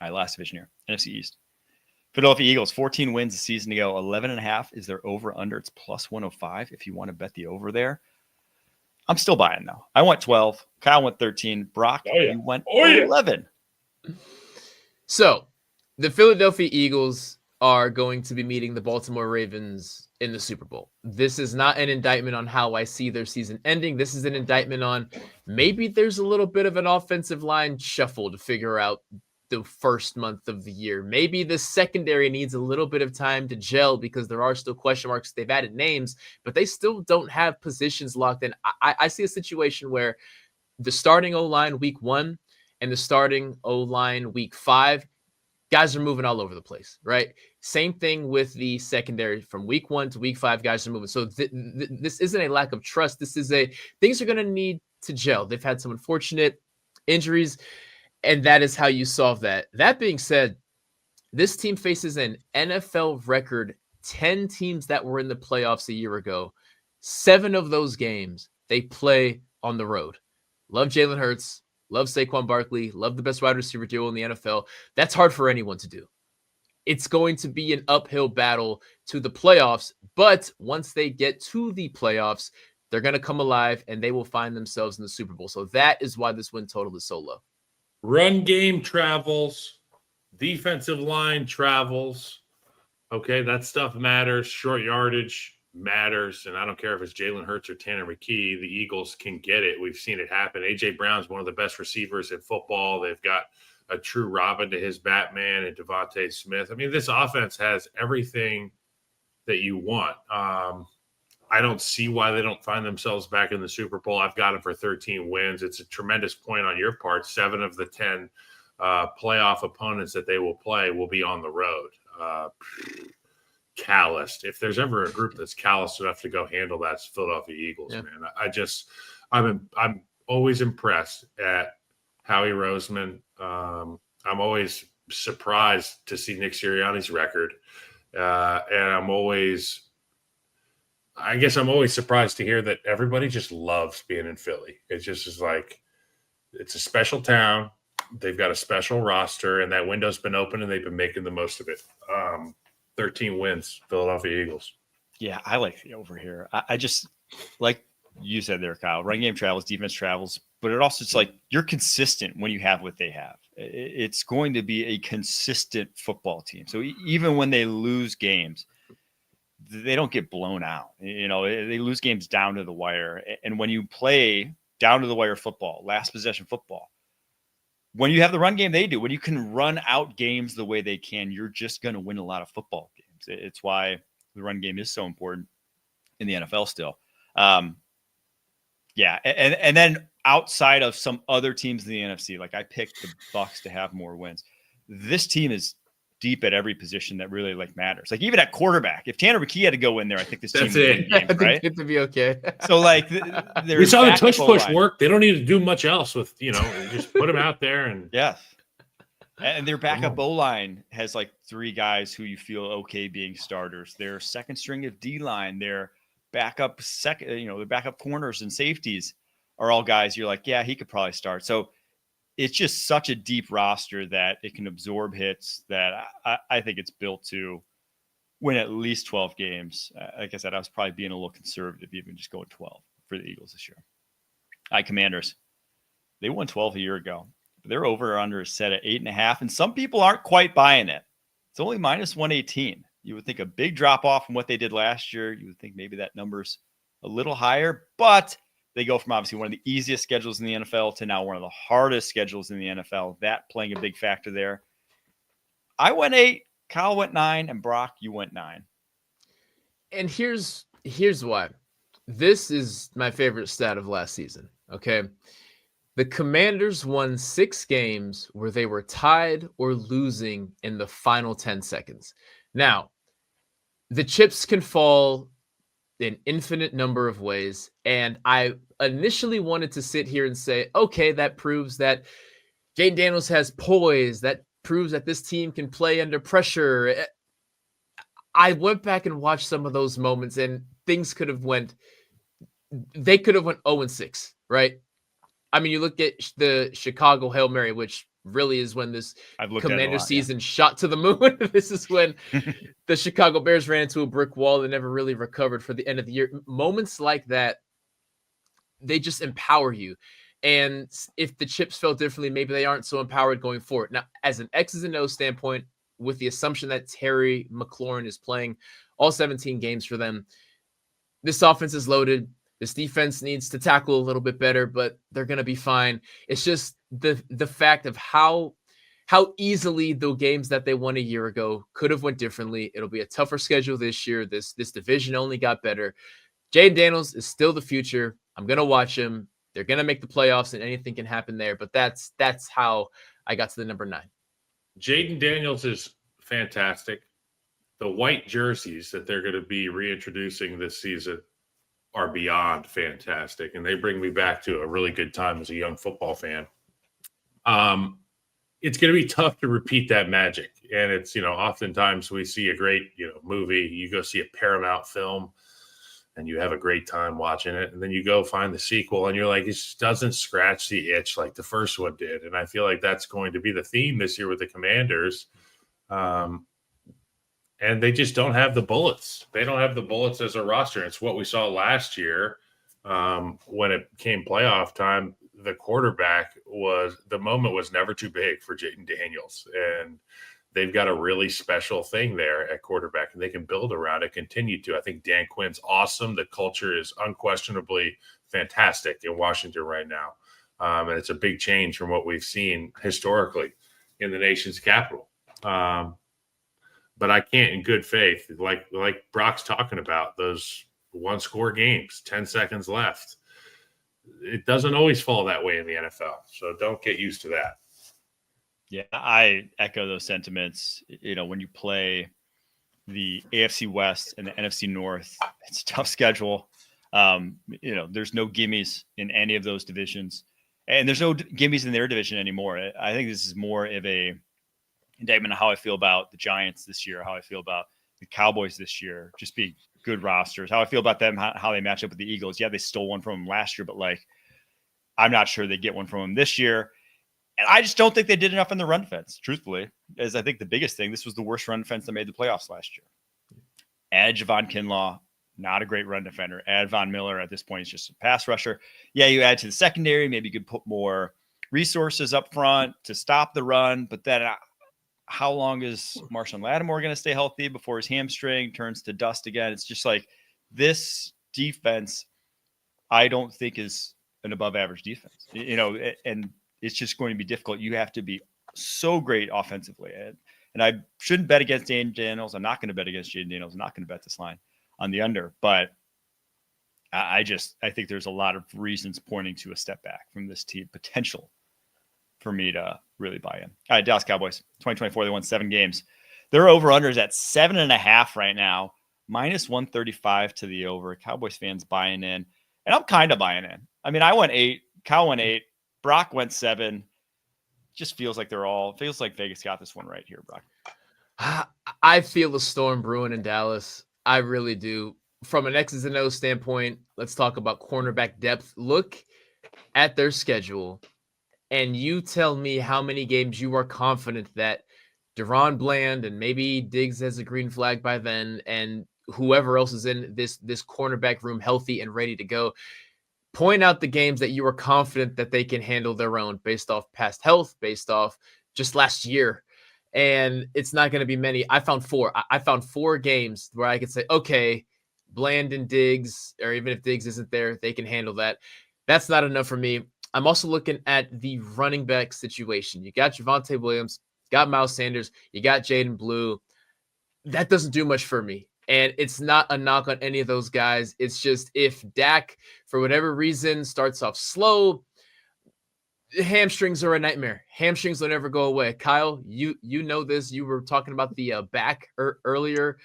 All right, last division here, NFC East. Philadelphia Eagles, 14 wins a season to go. 11.5 is their over-under. It's plus 105 if you want to bet the over there. I'm still buying, though. I went 12. Kyle went 13. Brock, you went 11. So the Philadelphia Eagles are going to be meeting the Baltimore Ravens in the Super Bowl. This is not an indictment on how I see their season ending. This is an indictment on maybe there's a little bit of an offensive line shuffle to figure out the first month of the year. Maybe the secondary needs a little bit of time to gel because there are still question marks. They've added names, but they still don't have positions locked in. I see a situation where the starting O-line week 1 and the starting O-line week 5, guys are moving all over the place, right? Same thing with the secondary from week 1 to week 5, guys are moving. So this isn't a lack of trust. This is things are going to need to gel. They've had some unfortunate injuries, and that is how you solve that. That being said, this team faces an NFL record 10 teams that were in the playoffs a year ago. 7 of those games, they play on the road. Love Jalen Hurts. Love Saquon Barkley. Love the best wide receiver duo in the NFL. That's hard for anyone to do. It's going to be an uphill battle to the playoffs, but once they get to the playoffs, they're going to come alive and they will find themselves in the Super Bowl. So that is why this win total is so low. Run game travels. Defensive line travels. Okay, that stuff matters. Short yardage matters. And I don't care if it's Jalen Hurts or Tanner McKee. The Eagles can get it. We've seen it happen. A.J. Brown's one of the best receivers in football. They've got a true Robin to his Batman and Devontae Smith. I mean, this offense has everything that you want. I don't see why they don't find themselves back in the Super Bowl. I've got them for 13 wins. It's a tremendous point on your part. 7 of the 10 playoff opponents that they will play will be on the road. Calloused. If there's ever a group that's calloused enough to go handle that, it's Philadelphia Eagles, man. I'm always impressed at Howie Roseman. I'm always surprised to see Nick Sirianni's record. And I'm always surprised to hear that everybody just loves being in Philly. It just is like, it's a special town. They've got a special roster, and that window's been open, and they've been making the most of it. 13 wins, Philadelphia Eagles. Yeah, I like the over here. I just, like you said there, Kyle, run game travels, defense travels, but it also, it's like you're consistent when you have what they have. It's going to be a consistent football team. So even when they lose games, they don't get blown out. You know, they lose games down to the wire. And when you play down to the wire football, last possession football, when you have the run game they do, when you can run out games the way they can, you're just going to win a lot of football games. It's why the run game is so important in the NFL still. Yeah. And then outside of some other teams in the NFC, like I picked the Bucs to have more wins. This team is deep at every position that really like matters. Like even at quarterback, if Tanner McKee had to go in there, I think this team would win games, right? It's to be okay. So like we saw the tush push work. They don't need to do much else with, just put them out there and yeah. And their backup O-line has like 3 guys who you feel okay being starters. Their second string of D-line, their backup the backup corners and safeties are all guys you're like, yeah, he could probably start. So it's just such a deep roster that it can absorb hits that I think it's built to win at least 12 games. Like I said, I was probably being a little conservative, even just going 12 for the Eagles this year. Commanders, they won 12 a year ago. Their over or under is set at 8.5, and some people aren't quite buying it. It's only minus 118. You would think a big drop off from what they did last year. You would think maybe that number's a little higher, but they go from obviously one of the easiest schedules in the NFL to now one of the hardest schedules in the NFL. That playing a big factor there. I went 8, Kyle went 9, and Brock, you went 9. And here's why. This is my favorite stat of last season. Okay. The Commanders won 6 games where they were tied or losing in the final 10 seconds. Now, the chips can fall an infinite number of ways. And I initially wanted to sit here and say, okay, that proves that Jayden Daniels has poise. That proves that this team can play under pressure. I went back and watched some of those moments, and things could have went 0-6, right? I mean, you look at the Chicago Hail Mary, which really is when this I've looked at it a Commander lot, season shot to the moon. This is when the Chicago Bears ran into a brick wall and never really recovered for the end of the year. Moments like that, they just empower you. And if the chips fell differently, maybe they aren't so empowered going forward. Now, as an X's and O's standpoint, with the assumption that Terry McLaurin is playing all 17 games for them, this offense is loaded. This defense needs to tackle a little bit better, but they're going to be fine. It's just the fact of how easily the games that they won a year ago could have went differently. It'll be a tougher schedule this year. This division only got better. Jaden Daniels is still the future. I'm going to watch him. They're going to make the playoffs, and anything can happen there. But that's how I got to the number 9. Jaden Daniels is fantastic. The white jerseys that they're going to be reintroducing this season are beyond fantastic, and they bring me back to a really good time as a young football fan. It's going to be tough to repeat that magic, and it's, oftentimes we see a great, movie, you go see a Paramount film, and you have a great time watching it, and then you go find the sequel, and you're like, it just doesn't scratch the itch like the first one did, and I feel like that's going to be the theme this year with the Commanders. And they just don't have the bullets. They don't have the bullets as a roster. It's what we saw last year when it came playoff time. The moment was never too big for Jaden Daniels. And they've got a really special thing there at quarterback, and they can build around it, continue to. I think Dan Quinn's awesome. The culture is unquestionably fantastic in Washington right now. And it's a big change from what we've seen historically in the nation's capital. But I can't, in good faith, like Brock's talking about, those one-score games, 10 seconds left. It doesn't always fall that way in the NFL, so don't get used to that. Yeah, I echo those sentiments. When you play the AFC West and the NFC North, it's a tough schedule. There's no gimmies in any of those divisions, and there's no gimmies in their division anymore. I think this is more of a indictment of how I feel about the Giants this year, how I feel about the Cowboys this year, just being good rosters, how I feel about them, how they match up with the Eagles. Yeah, they stole one from them last year, but I'm not sure they get one from them this year. And I just don't think they did enough in the run defense, truthfully, as I think the biggest thing, this was the worst run defense that made the playoffs last year. Add Javon Kinlaw, not a great run defender. Add Von Miller, at this point, is just a pass rusher. Yeah, you add to the secondary, maybe you could put more resources up front to stop the run, but then how long is Marshawn Lattimore going to stay healthy before his hamstring turns to dust again? It's just like this defense, I don't think is an above average defense, and it's just going to be difficult. You have to be so great offensively. And I shouldn't bet against Jaden Daniels. I'm not going to bet against Jaden Daniels. I'm not going to bet this line on the under, but I think there's a lot of reasons pointing to a step back from this team potential for me to really buy in. All right, Dallas Cowboys, 2024, they won 7 games. Their over-unders at 7.5 right now, minus 135 to the over. Cowboys fans buying in, and I'm kind of buying in. I mean, I went 8, Kyle went 8, Brock went 7. Just feels like Vegas got this one right here, Brock. I feel a storm brewing in Dallas. I really do. From an X's and O's standpoint, let's talk about cornerback depth. Look at their schedule, and you tell me how many games you are confident that Deron Bland and maybe Diggs has a green flag by then, and whoever else is in this cornerback room healthy and ready to go. Point out the games that you are confident that they can handle their own based off past health, based off just last year. And it's not going to be many. I found 4. I found 4 games where I could say, okay, Bland and Diggs, or even if Diggs isn't there, they can handle that. That's not enough for me. I'm also looking at the running back situation. You got Javonte Williams, got Miles Sanders, you got Jaden Blue. That doesn't do much for me. And it's not a knock on any of those guys. It's just if Dak, for whatever reason, starts off slow, hamstrings are a nightmare. Hamstrings will never go away. Kyle, you know this. You were talking about the back earlier.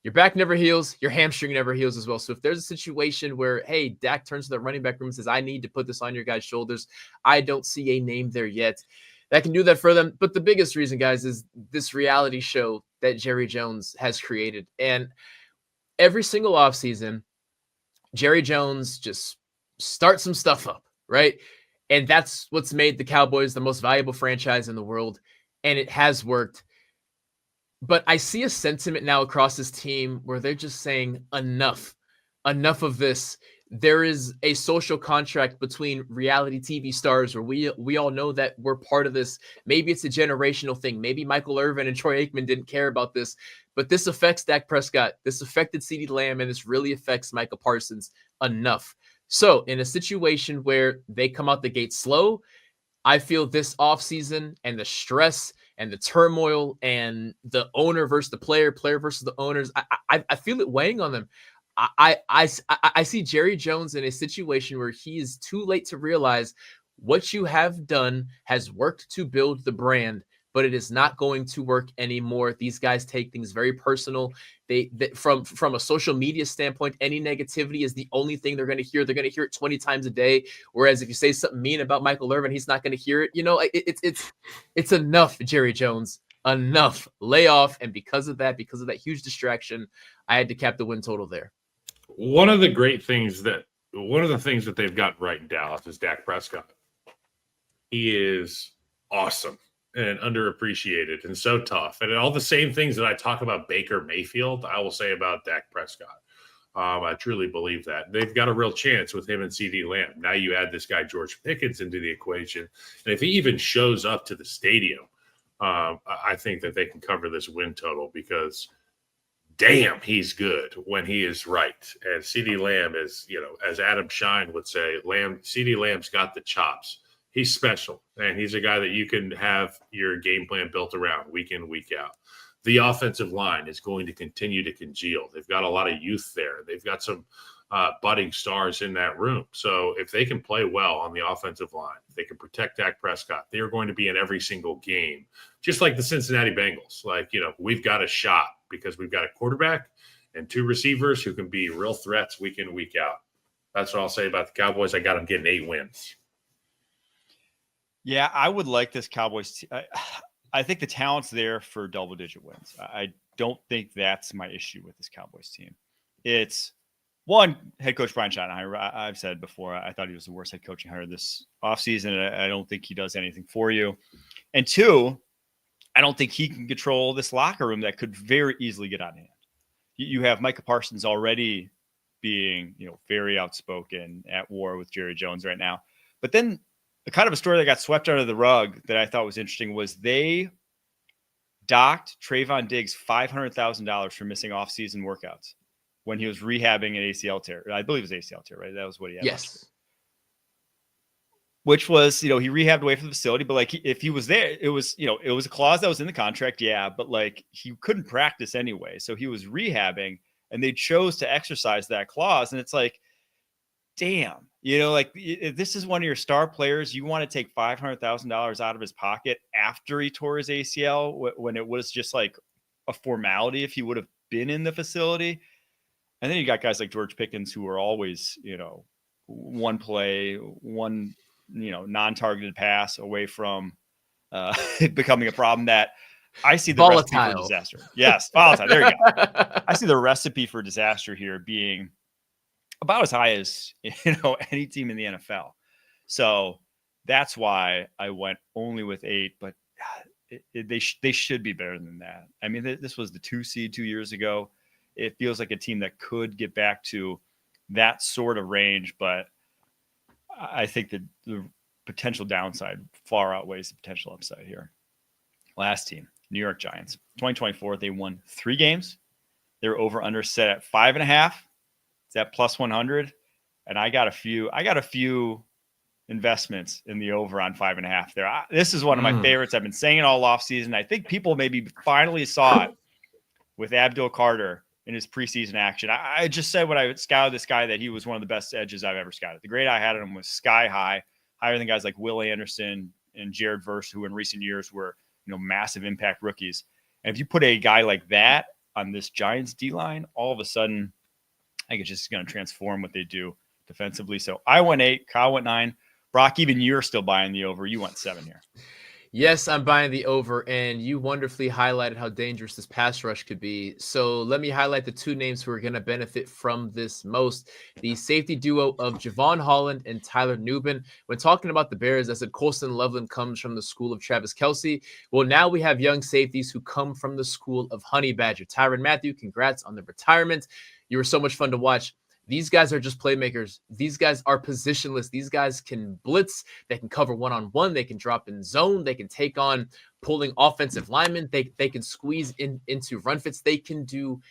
Your back never heals. Your hamstring never heals as well. So if there's a situation where, hey, Dak turns to the running back room and says, I need to put this on your guys' shoulders, I don't see a name there yet that can do that for them. But the biggest reason, guys, is this reality show that Jerry Jones has created. And every single offseason, Jerry Jones just starts some stuff up, right? And that's what's made the Cowboys the most valuable franchise in the world. And it has worked. But I see a sentiment now across this team where they're just saying enough of this. There is a social contract between reality TV stars where we all know that we're part of this. Maybe it's a generational thing. Maybe Michael Irvin and Troy Aikman didn't care about this, but this affects Dak Prescott. This affected CeeDee Lamb, and this really affects Micah Parsons enough. So in a situation where they come out the gate slow, I feel this offseason and the stress and the turmoil and the owner versus the player versus the owners, I feel it weighing on them. I see Jerry Jones in a situation where he is too late to realize what you have done has worked to build the brand, but it is not going to work anymore. These guys take things very personal. They from a social media standpoint, any negativity is the only thing they're going to hear. They're going to hear it 20 times a day. Whereas if you say something mean about Michael Irvin, he's not going to hear it. You know, it's enough, Jerry Jones. Enough. Lay off. And because of that huge distraction, I had to cap the win total there. One of the things that they've got right in Dallas is Dak Prescott. He is awesome and underappreciated and so tough. And all the same things that I talk about Baker Mayfield, I will say about Dak Prescott. I truly believe that. They've got a real chance with him and CeeDee Lamb. Now you add this guy, George Pickens, into the equation. And if he even shows up to the stadium, I think that they can cover this win total because – damn, he's good when he is right. And CeeDee Lamb is, as Adam Shine would say, CeeDee Lamb's got the chops. He's special, and he's a guy that you can have your game plan built around week in, week out. The offensive line is going to continue to congeal. They've got a lot of youth there. They've got some budding stars in that room. So if they can play well on the offensive line, if they can protect Dak Prescott, they are going to be in every single game, just like the Cincinnati Bengals. We've got a shot because we've got a quarterback and two receivers who can be real threats week in, week out. That's what I'll say about the Cowboys. I got them getting 8 wins. Yeah, I would like this Cowboys. I think the talent's there for double-digit wins. I don't think that's my issue with this Cowboys team. It's one, head coach Brian Schottenheimer. I've said before, I thought he was the worst head coaching hire this offseason. I don't think he does anything for you. And two, I don't think he can control this locker room that could very easily get out of hand. You have Micah Parsons already being, very outspoken, at war with Jerry Jones right now. But then the kind of a story that got swept under the rug that I thought was interesting was they docked Trayvon Diggs $500,000 for missing off-season workouts when he was rehabbing an ACL tear. I believe it was ACL tear, right? That was what he had. Yes. Which was, he rehabbed away from the facility, but if he was there, it was a clause that was in the contract. Yeah. But he couldn't practice anyway. So he was rehabbing and they chose to exercise that clause. And it's damn, if this is one of your star players, you want to take $500,000 out of his pocket after he tore his ACL when it was just a formality if he would have been in the facility. And then you got guys like George Pickens who are always, one play, one non-targeted pass away from becoming a problem that I see the recipe for disaster. Yes, volatile. There you go. I see the recipe for disaster here being about as high as any team in the NFL. So that's why I went only with 8, but they should be better than that. I mean, this was the 2 seed 2 years ago. It feels like a team that could get back to that sort of range, but I think that the potential downside far outweighs the potential upside here. Last team, New York Giants. 2024, they won 3 games. They're over under set at 5.5. It's at plus 100. And I got a few investments in the over on 5.5 there. This is one of my favorites. I've been saying it all off season. I think people maybe finally saw it with Abdul Carter in his preseason action. I just said when I scouted this guy that he was one of the best edges I've ever scouted. The grade I had on him was sky high, higher than guys like Will Anderson and Jared Verse, who in recent years were, massive impact rookies. And if you put a guy like that on this Giants D-line, all of a sudden, I think it's just going to transform what they do defensively. So I went 8, Kyle went 9. Brock, even you're still buying the over. You went 7 here. Yes, I'm buying the over, and you wonderfully highlighted how dangerous this pass rush could be. So let me highlight the two names who are going to benefit from this most. The safety duo of Javon Holland and Tyler Nubin. When talking about the Bears, I said Colston Loveland comes from the school of Travis Kelce. Well, now we have young safeties who come from the school of Honey Badger. Tyrann Mathieu, congrats on the retirement. You were so much fun to watch. These guys are just playmakers. These guys are positionless. These guys can blitz. They can cover one-on-one. They can drop in zone. They can take on pulling offensive linemen. They can squeeze into run fits. They can do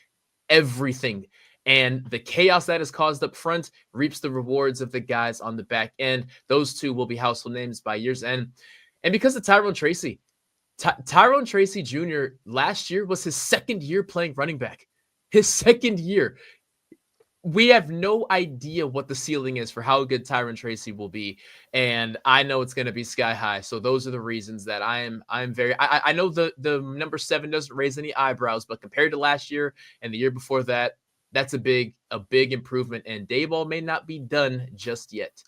everything. And the chaos that is caused up front reaps the rewards of the guys on the back end. Those two will be household names by year's end. And because of Tyrone Tracy, Tyrone Tracy Jr. last year was his second year playing running back. His second year. We have no idea what the ceiling is for how good Tyrone Tracy will be. And I know it's going to be sky high. So those are the reasons that I'm very, I know the number 7 doesn't raise any eyebrows, but compared to last year and the year before that, that's a big improvement, and Dayball may not be done just yet.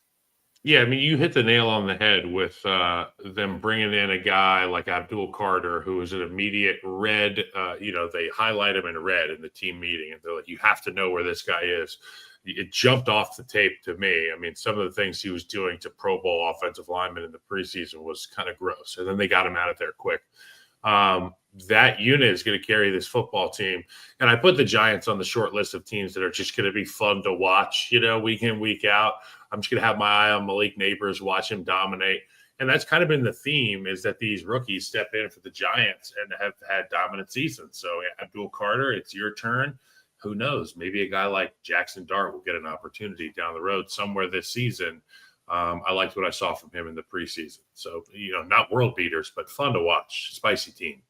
Yeah, I mean, you hit the nail on the head with them bringing in a guy like Abdul Carter, who is an immediate red. They highlight him in red in the team meeting, and they're like, you have to know where this guy is. It jumped off the tape to me. I mean, some of the things he was doing to Pro Bowl offensive linemen in the preseason was kind of gross, and then they got him out of there quick. That unit is going to carry this football team. And I put the Giants on the short list of teams that are just going to be fun to watch, week in, week out. I'm just going to have my eye on Malik Neighbors, watch him dominate. And that's kind of been the theme, is that these rookies step in for the Giants and have had dominant seasons. So Abdul Carter, it's your turn. Who knows? Maybe a guy like Jackson Dart will get an opportunity down the road somewhere this season. I liked what I saw from him in the preseason. So, not world beaters, but fun to watch. Spicy team.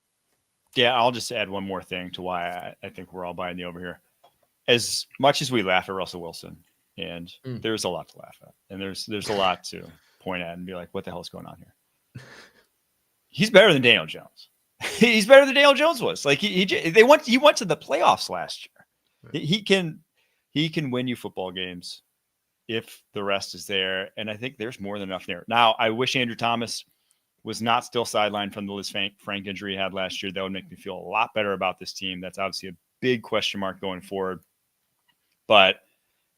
Yeah, I'll just add one more thing to why I think we're all buying the over here. As much as we laugh at Russell Wilson, and there's a lot to laugh at, and there's a lot to point at and be like, what the hell is going on here? He's better than Daniel Jones. He's better than Daniel Jones was. Like he went to the playoffs last year. Right. He can win you football games if the rest is there, and I think there's more than enough there. Now, I wish Andrew Thomas was not still sidelined from the Liz Frank injury he had last year. That would make me feel a lot better about this team. That's obviously a big question mark going forward. But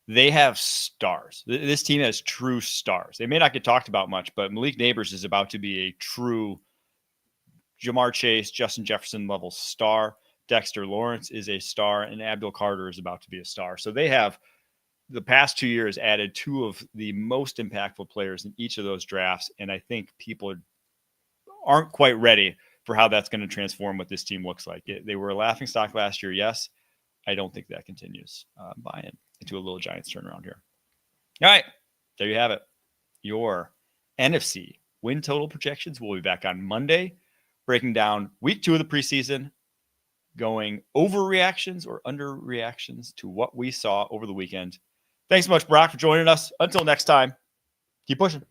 they have stars. This team has true stars. They may not get talked about much, but Malik Neighbors is about to be a true Jamar Chase, Justin Jefferson level star. Dexter Lawrence is a star, and Abdul Carter is about to be a star. So they have, the past 2 years, added 2 of the most impactful players in each of those drafts, and I think people aren't quite ready for how that's going to transform what this team looks like. They were a laughingstock last year, yes. I don't think that continues. Buying into a little Giants turnaround here. All right, there you have it. Your NFC win total projections. We'll be back on Monday, breaking down week 2 of the preseason, going overreactions or underreactions to what we saw over the weekend. Thanks so much, Brock, for joining us. Until next time, keep pushing.